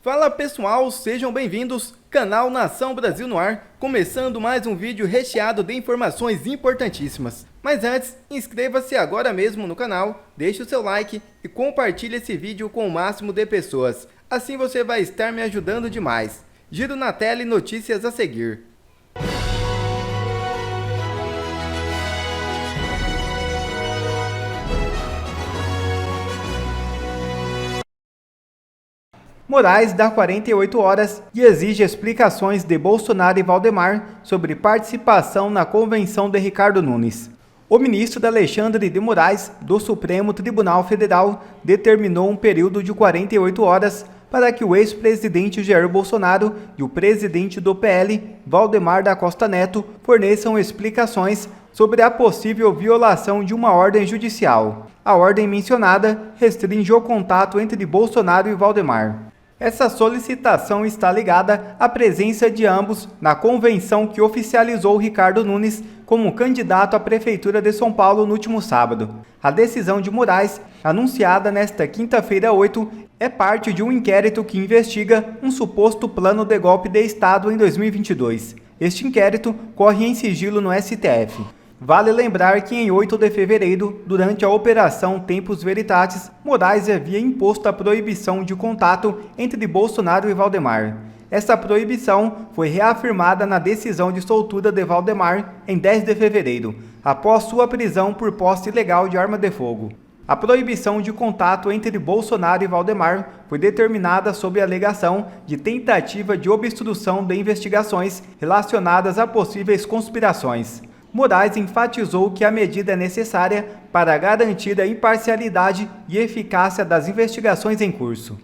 Fala pessoal, sejam bem-vindos, canal Nação Brasil no ar, começando mais um vídeo recheado de informações importantíssimas. Mas antes, inscreva-se agora mesmo no canal, deixe o seu like e compartilhe esse vídeo com o máximo de pessoas. Assim você vai estar me ajudando demais. Giro na tela e notícias a seguir. Moraes dá 48 horas e exige explicações de Bolsonaro e Valdemar sobre participação na convenção de Ricardo Nunes. O ministro Alexandre de Moraes, do Supremo Tribunal Federal, determinou um período de 48 horas para que o ex-presidente Jair Bolsonaro e o presidente do PL, Valdemar da Costa Neto, forneçam explicações sobre a possível violação de uma ordem judicial. A ordem mencionada restringe o contato entre Bolsonaro e Valdemar. Essa solicitação está ligada à presença de ambos na convenção que oficializou Ricardo Nunes como candidato à Prefeitura de São Paulo no último sábado. A decisão de Moraes, anunciada nesta quinta-feira 8, é parte de um inquérito que investiga um suposto plano de golpe de Estado em 2022. Este inquérito corre em sigilo no STF. Vale lembrar que em 8 de fevereiro, durante a Operação Tempus Veritatis, Moraes havia imposto a proibição de contato entre Bolsonaro e Valdemar. Essa proibição foi reafirmada na decisão de soltura de Valdemar em 10 de fevereiro, após sua prisão por posse ilegal de arma de fogo. A proibição de contato entre Bolsonaro e Valdemar foi determinada sob a alegação de tentativa de obstrução de investigações relacionadas a possíveis conspirações. Moraes enfatizou que a medida é necessária para garantir a imparcialidade e eficácia das investigações em curso.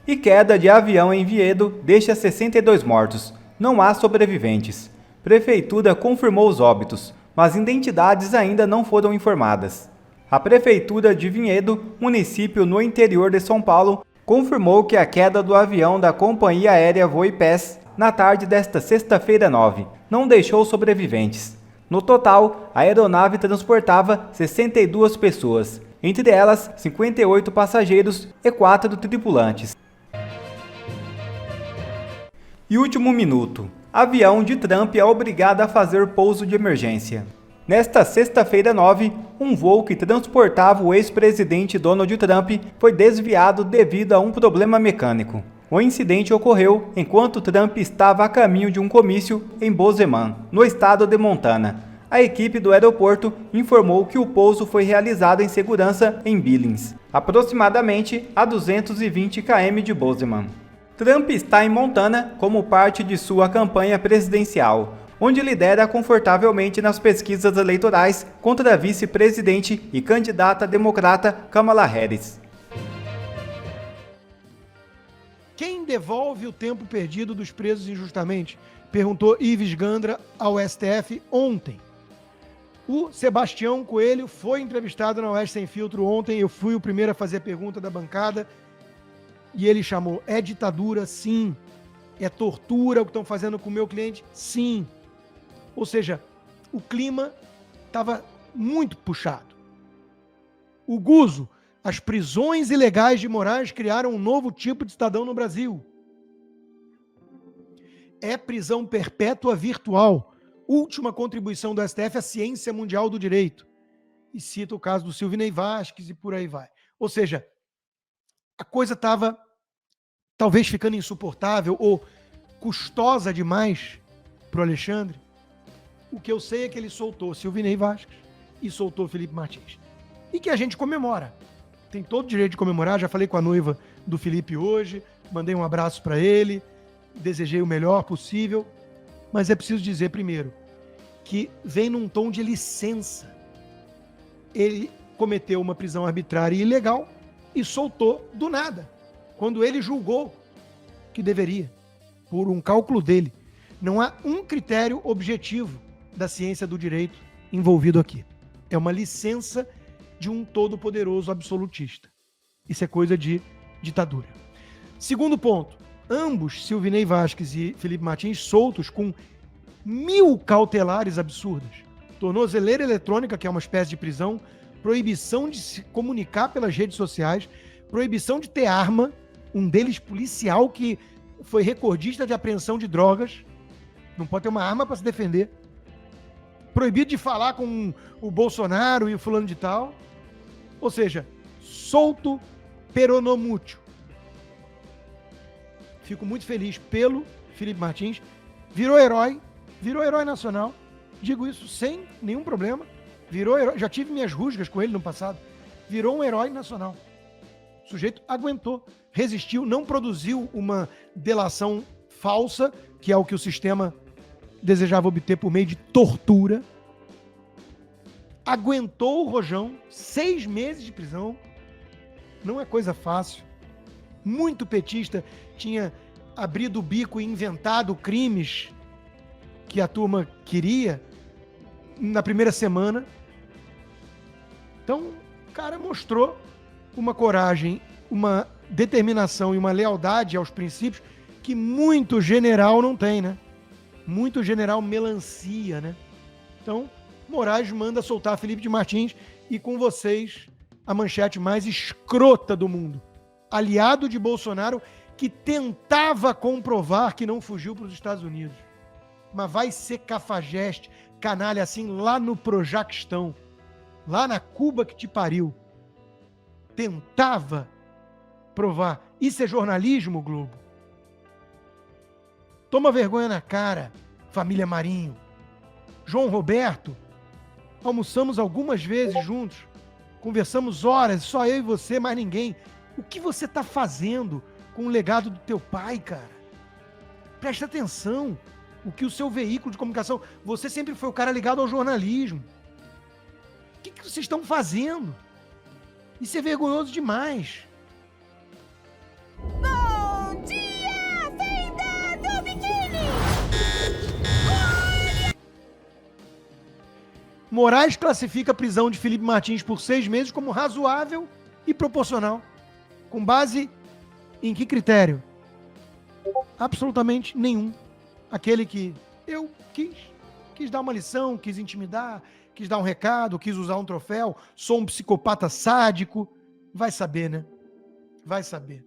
E queda de avião em Vinhedo deixa 62 mortos. Não há sobreviventes. Prefeitura confirmou os óbitos, mas identidades ainda não foram informadas. A Prefeitura de Vinhedo, município no interior de São Paulo, confirmou que a queda do avião da companhia aérea Voipés na tarde desta sexta-feira 9, não deixou sobreviventes. No total, a aeronave transportava 62 pessoas, entre elas 58 passageiros e 4 tripulantes. E último minuto, avião de Trump é obrigado a fazer pouso de emergência. Nesta sexta-feira 9, um voo que transportava o ex-presidente Donald Trump foi desviado devido a um problema mecânico. O incidente ocorreu enquanto Trump estava a caminho de um comício em Bozeman, no estado de Montana. A equipe do aeroporto informou que o pouso foi realizado em segurança em Billings, aproximadamente a 220 km de Bozeman. Trump está em Montana como parte de sua campanha presidencial, onde lidera confortavelmente nas pesquisas eleitorais contra a vice-presidente e candidata democrata Kamala Harris. Quem devolve o tempo perdido dos presos injustamente? Perguntou Ives Gandra ao STF ontem. O Sebastião Coelho foi entrevistado na Oeste Sem Filtro ontem. Eu fui o primeiro a fazer a pergunta da bancada. E ele chamou, é ditadura? Sim. É tortura o que estão fazendo com o meu cliente? Sim. Ou seja, o clima estava muito puxado. O Guzo, as prisões ilegais de Moraes criaram um novo tipo de cidadão no Brasil. É prisão perpétua virtual. Última contribuição do STF à ciência mundial do direito. E cita o caso do Silvinei Vasquez e por aí vai. Ou seja, a coisa estava talvez ficando insuportável ou custosa demais para o Alexandre. O que eu sei é que ele soltou Silvinei Vasquez e soltou Felipe Martins. E que a gente comemora. Tem todo o direito de comemorar, já falei com a noiva do Felipe hoje, mandei um abraço para ele, desejei o melhor possível, mas é preciso dizer primeiro que vem num tom de licença. Ele cometeu uma prisão arbitrária e ilegal e soltou do nada, quando ele julgou que deveria, por um cálculo dele. Não há um critério objetivo da ciência do direito envolvido aqui. É uma licença de um todo-poderoso absolutista. Isso é coisa de ditadura. Segundo ponto, ambos, Silvinei Vasquez e Felipe Martins, soltos com 1000 cautelares absurdas. Tornozeleira eletrônica, que é uma espécie de prisão, proibição de se comunicar pelas redes sociais, proibição de ter arma, um deles policial que foi recordista de apreensão de drogas, não pode ter uma arma para se defender. Proibido de falar com o Bolsonaro e o fulano de tal. Ou seja, solto peronomútil. Fico muito feliz pelo Felipe Martins. Virou herói nacional. Digo isso sem nenhum problema. Virou herói. Já tive minhas rusgas com ele no passado. Virou um herói nacional. O sujeito aguentou, resistiu, não produziu uma delação falsa, que é o que o sistema desejava obter por meio de tortura. Aguentou o rojão, 6 meses de prisão. Não é coisa fácil. Muito petista, tinha abrido o bico e inventado crimes que a turma queria na primeira semana. Então, o cara mostrou uma coragem, uma determinação e uma lealdade aos princípios que muito general não tem, né? Muito general melancia, né? Então, Moraes manda soltar Felipe de Martins e com vocês a manchete mais escrota do mundo. Aliado de Bolsonaro que tentava comprovar que não fugiu para os Estados Unidos. Mas vai ser cafajeste, canalha assim, lá no Projaquistão, lá na Cuba que te pariu. Tentava provar. Isso é jornalismo, Globo? Toma vergonha na cara, família Marinho. João Roberto, almoçamos algumas vezes juntos, conversamos horas, só eu e você, mais ninguém. O que você está fazendo com o legado do teu pai, cara? Presta atenção. O que o seu veículo de comunicação... Você sempre foi o cara ligado ao jornalismo. O que vocês estão fazendo? Isso é vergonhoso demais. Bom dia, fenda do biquíni! Moraes classifica a prisão de Felipe Martins por 6 meses como razoável e proporcional. Com base em que critério? Absolutamente nenhum. Aquele que eu quis dar uma lição, quis intimidar, quis dar um recado, quis usar um troféu, sou um psicopata sádico. Vai saber, né? Vai saber.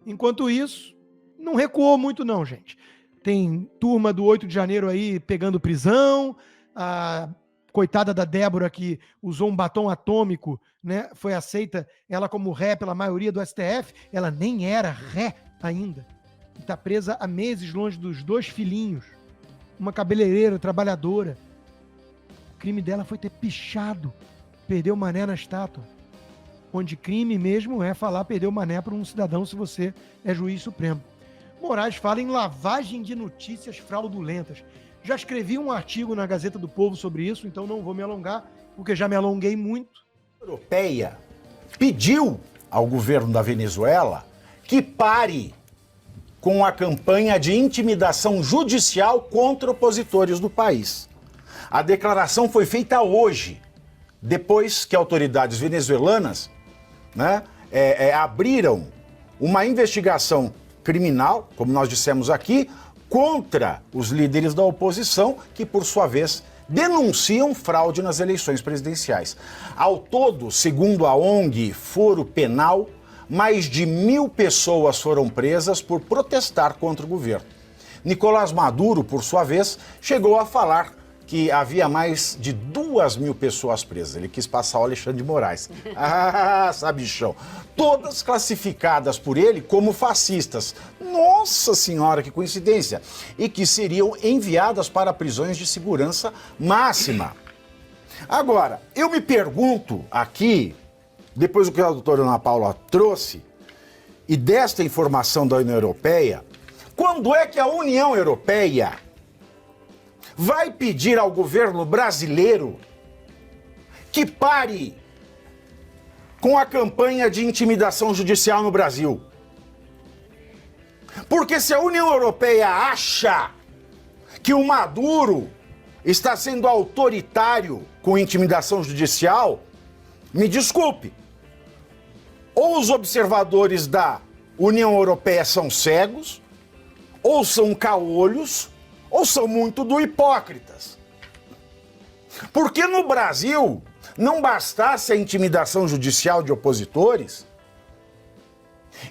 Enquanto isso, não recuou muito não, gente. Tem turma do 8 de janeiro aí pegando prisão, a coitada da Débora que usou um batom atômico, né? Foi aceita ela como ré pela maioria do STF, ela nem era ré ainda. Está presa há meses longe dos 2 filhinhos. Uma cabeleireira, trabalhadora. O crime dela foi ter pichado. Perdeu o mané na estátua. Onde crime mesmo é falar perdeu o mané para um cidadão se você é juiz supremo. Moraes fala em lavagem de notícias fraudulentas. Já escrevi um artigo na Gazeta do Povo sobre isso, então não vou me alongar, porque já me alonguei muito. A União Europeia pediu ao governo da Venezuela que pare com a campanha de intimidação judicial contra opositores do país. A declaração foi feita hoje, depois que autoridades venezuelanas, né, abriram uma investigação criminal, como nós dissemos aqui, contra os líderes da oposição, que, por sua vez, denunciam fraude nas eleições presidenciais. Ao todo, segundo a ONG Foro Penal, mais de 1.000 pessoas foram presas por protestar contra o governo. Nicolás Maduro, por sua vez, chegou a falar que havia mais de 2.000 pessoas presas. Ele quis passar o Alexandre de Moraes. Ah, sabichão. Todas classificadas por ele como fascistas. Nossa senhora, que coincidência. E que seriam enviadas para prisões de segurança máxima. Agora, eu me pergunto aqui, depois do que a doutora Ana Paula trouxe, e desta informação da União Europeia, quando é que a União Europeia vai pedir ao governo brasileiro que pare com a campanha de intimidação judicial no Brasil? Porque se a União Europeia acha que o Maduro está sendo autoritário com intimidação judicial, me desculpe, ou os observadores da União Europeia são cegos, ou são caolhos, ou são muito hipócritas. Porque no Brasil, não bastasse a intimidação judicial de opositores,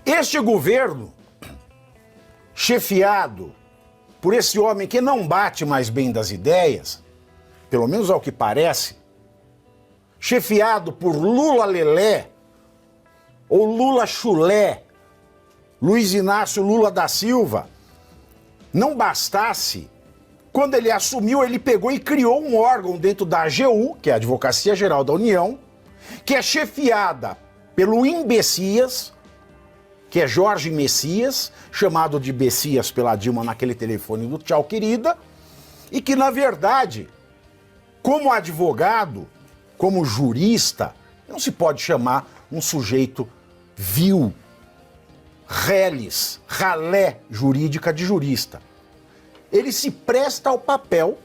Este governo, chefiado por esse homem que não bate mais bem das ideias, pelo menos ao que parece, chefiado por Lula Lelé, ou Lula Chulé, Luiz Inácio Lula da Silva, não bastasse, quando ele assumiu, ele pegou e criou um órgão dentro da AGU, que é a Advocacia Geral da União, que é chefiada pelo Imbecias, que é Jorge Messias, chamado de Bessias pela Dilma naquele telefone do Tchau Querida, e que, na verdade, como advogado, como jurista, não se pode chamar um sujeito vil, reles, ralé jurídica de jurista. Ele se presta ao papel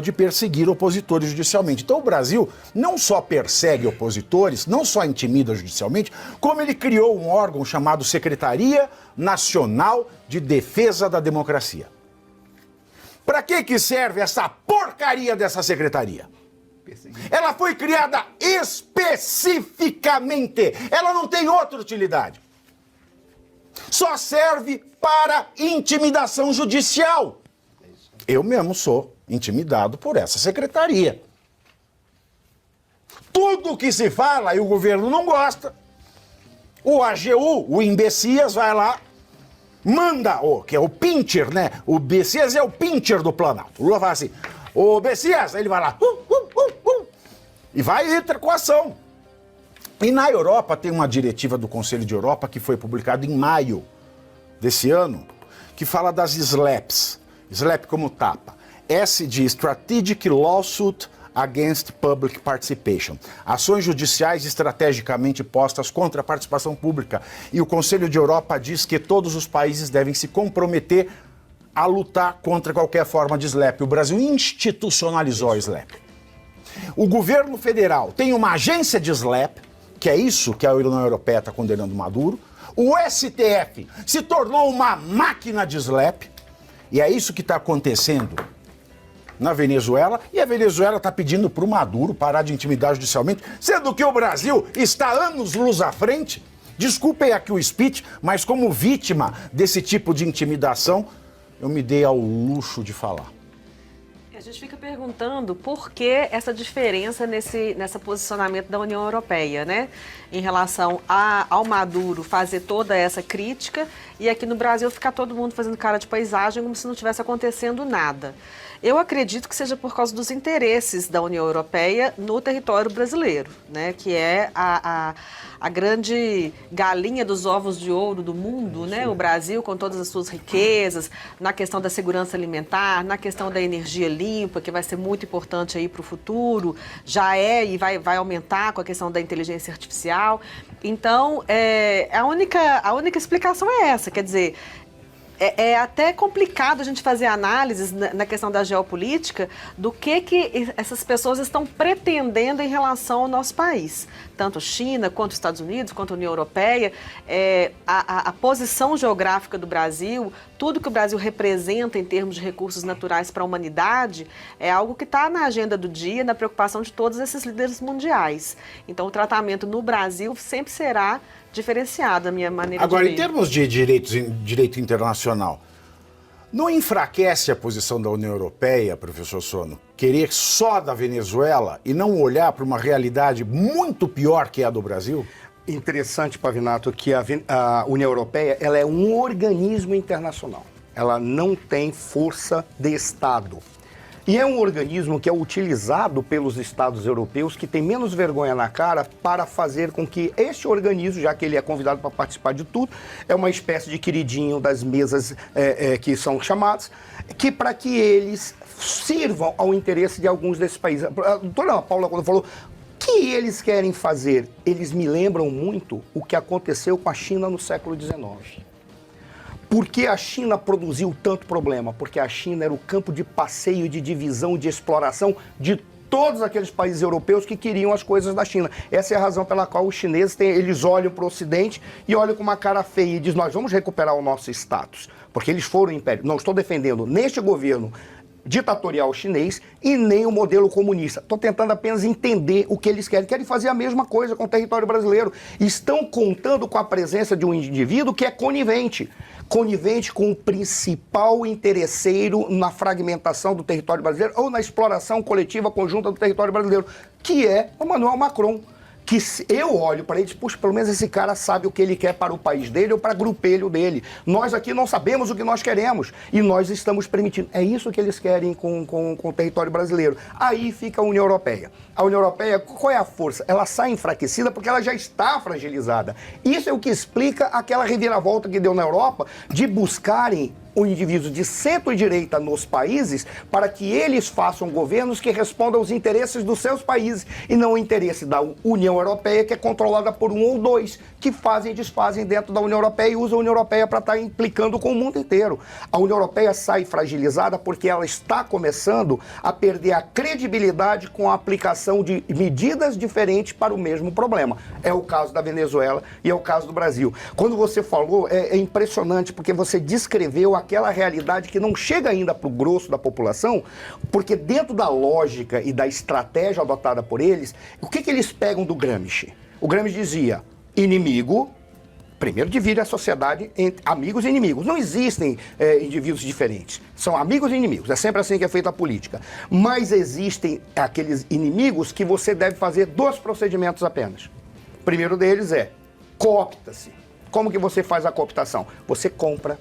de perseguir opositores judicialmente. Então o Brasil não só persegue opositores, não só intimida judicialmente, como ele criou um órgão chamado Secretaria Nacional de Defesa da Democracia. Para que serve essa porcaria dessa secretaria? Ela foi criada especificamente. Ela não tem outra utilidade. Só serve para intimidação judicial. Eu mesmo sou intimidado por essa secretaria. Tudo que se fala e o governo não gosta, o AGU, o Imbecias, vai lá, manda, que é o pincher, né? O Bessias é o pincher do Planalto. O Lula fala assim, ô Bessias, aí ele vai lá, e vai e entra com a ação. E na Europa tem uma diretiva do Conselho de Europa que foi publicada em maio desse ano, que fala das SLAPs. SLAP como tapa. S de Strategic Lawsuit Against Public Participation. Ações judiciais estrategicamente postas contra a participação pública. E o Conselho de Europa diz que todos os países devem se comprometer a lutar contra qualquer forma de SLAP. O Brasil institucionalizou a SLAP. O governo federal tem uma agência de SLAP, que é isso que a União Europeia está condenando Maduro. O STF se tornou uma máquina de SLAP, e é isso que está acontecendo na Venezuela, e a Venezuela está pedindo para o Maduro parar de intimidar judicialmente, sendo que o Brasil está anos-luz à frente. Desculpem aqui o speech, mas como vítima desse tipo de intimidação, eu me dei ao luxo de falar. A gente fica perguntando por que essa diferença nesse posicionamento da União Europeia, né? Em relação ao Maduro fazer toda essa crítica e aqui no Brasil ficar todo mundo fazendo cara de paisagem como se não tivesse acontecendo nada. Eu acredito que seja por causa dos interesses da União Europeia no território brasileiro, né? Que é a grande galinha dos ovos de ouro do mundo, né? O Brasil com todas as suas riquezas, na questão da segurança alimentar, na questão da energia limpa, que vai ser muito importante aí para o futuro, já é e vai aumentar com a questão da inteligência artificial. Então, a única explicação é essa, quer dizer, é até complicado a gente fazer análises na questão da geopolítica do que essas pessoas estão pretendendo em relação ao nosso país. Tanto China, quanto Estados Unidos, quanto a União Europeia, a posição geográfica do Brasil, tudo que o Brasil representa em termos de recursos naturais para a humanidade, é algo que está na agenda do dia, na preocupação de todos esses líderes mundiais. Então, o tratamento no Brasil sempre será diferenciado, da minha maneira de ver. Agora, em termos de direito internacional, não enfraquece a posição da União Europeia, professor Sono, querer só da Venezuela e não olhar para uma realidade muito pior que a do Brasil? Interessante, Pavinato, que a União Europeia ela é um organismo internacional. Ela não tem força de Estado. E é um organismo que é utilizado pelos Estados europeus que tem menos vergonha na cara para fazer com que este organismo, já que ele é convidado para participar de tudo, é uma espécie de queridinho das mesas que são chamadas, que para que eles sirvam ao interesse de alguns desses países. A doutora Paula, quando falou, o que eles querem fazer? Eles me lembram muito o que aconteceu com a China no século XIX. Por que a China produziu tanto problema? Porque a China era o campo de passeio, de divisão, de exploração de todos aqueles países europeus que queriam as coisas da China. Essa é a razão pela qual os chineses eles olham para o Ocidente e olham com uma cara feia e dizem, nós vamos recuperar o nosso status. Porque eles foram império. Não estou defendendo neste governo ditatorial chinês e nem o modelo comunista. Estou tentando apenas entender o que eles querem. Querem fazer a mesma coisa com o território brasileiro. Estão contando com a presença de um indivíduo que é conivente. Conivente com o principal interesseiro na fragmentação do território brasileiro ou na exploração coletiva conjunta do território brasileiro, que é o Emmanuel Macron. Que eu olho para ele e digo, puxa, pelo menos esse cara sabe o que ele quer para o país dele ou para o grupelho dele. Nós aqui não sabemos o que nós queremos e nós estamos permitindo. É isso que eles querem com o território brasileiro. Aí fica a União Europeia. A União Europeia, qual é a força? Ela sai enfraquecida porque ela já está fragilizada. Isso é o que explica aquela reviravolta que deu na Europa de buscarem o indivíduo de centro-direita nos países para que eles façam governos que respondam aos interesses dos seus países e não o interesse da União Europeia, que é controlada por um ou dois, que fazem e desfazem dentro da União Europeia e usam a União Europeia para estar implicando com o mundo inteiro. A União Europeia sai fragilizada porque ela está começando a perder a credibilidade com a aplicação de medidas diferentes para o mesmo problema. É o caso da Venezuela e é o caso do Brasil. Quando você falou, é impressionante, porque você descreveu aquela realidade que não chega ainda para o grosso da população, porque dentro da lógica e da estratégia adotada por eles, o que eles pegam do Gramsci? O Gramsci dizia, inimigo, primeiro divide a sociedade entre amigos e inimigos. Não existem indivíduos diferentes, são amigos e inimigos, é sempre assim que é feita a política. Mas existem aqueles inimigos que você deve fazer 2 procedimentos apenas. O primeiro deles é, coopta-se. Como que você faz a cooptação? Você compra,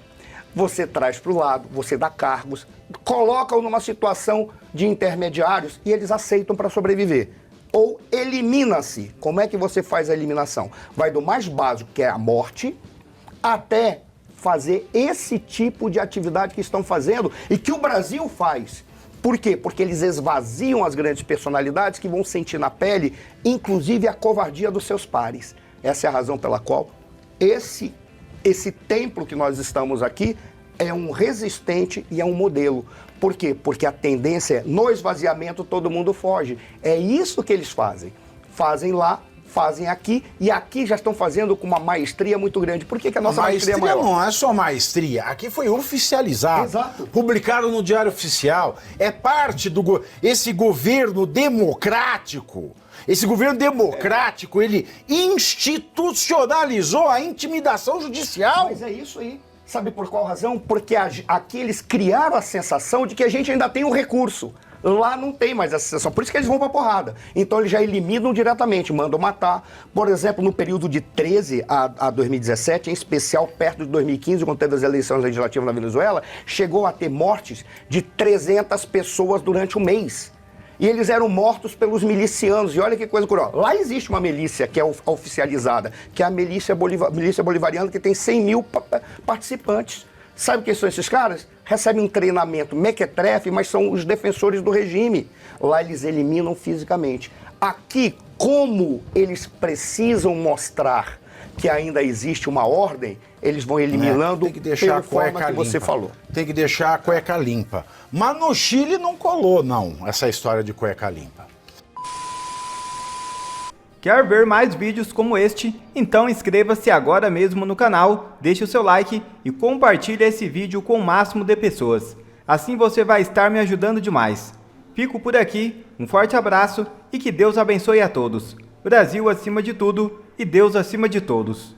você traz para o lado, você dá cargos, coloca-o numa situação de intermediários e eles aceitam para sobreviver. Ou elimina-se. Como é que você faz a eliminação? Vai do mais básico, que é a morte, até fazer esse tipo de atividade que estão fazendo e que o Brasil faz. Por quê? Porque eles esvaziam as grandes personalidades que vão sentir na pele, inclusive a covardia dos seus pares. Essa é a razão pela qual esse templo que nós estamos aqui é um resistente e é um modelo. Por quê? Porque a tendência é, no esvaziamento, todo mundo foge. É isso que eles fazem. Fazem lá, fazem aqui, e aqui já estão fazendo com uma maestria muito grande. Por que a nossa maestria é maior? Não é só maestria, aqui foi oficializado. Exato. Publicado no Diário Oficial. É parte esse governo democrático. Esse governo democrático, ele institucionalizou a intimidação judicial. Mas é isso aí. Sabe por qual razão? Porque aqui eles criaram a sensação de que a gente ainda tem um recurso. Lá não tem mais essa sensação, por isso que eles vão pra porrada. Então eles já eliminam diretamente, mandam matar. Por exemplo, no período de 13 a 2017, em especial perto de 2015, quando teve as eleições legislativas na Venezuela, chegou a ter mortes de 300 pessoas durante um mês. E eles eram mortos pelos milicianos. E olha que coisa curiosa. Lá existe uma milícia que é oficializada, que é a milícia bolivariana, que tem 100 mil participantes. Sabe quem são esses caras? Recebem um treinamento mequetrefe, mas são os defensores do regime. Lá eles eliminam fisicamente. Aqui, como eles precisam mostrar que ainda existe uma ordem, eles vão eliminando tem que deixar a forma cueca que você limpa. falou. Tem que deixar a cueca limpa. Mas no Chile não colou, não, essa história de cueca limpa. Quer ver mais vídeos como este? Então inscreva-se agora mesmo no canal, deixe o seu like e compartilhe esse vídeo com o máximo de pessoas. Assim você vai estar me ajudando demais. Fico por aqui, um forte abraço e que Deus abençoe a todos. Brasil acima de tudo e Deus acima de todos.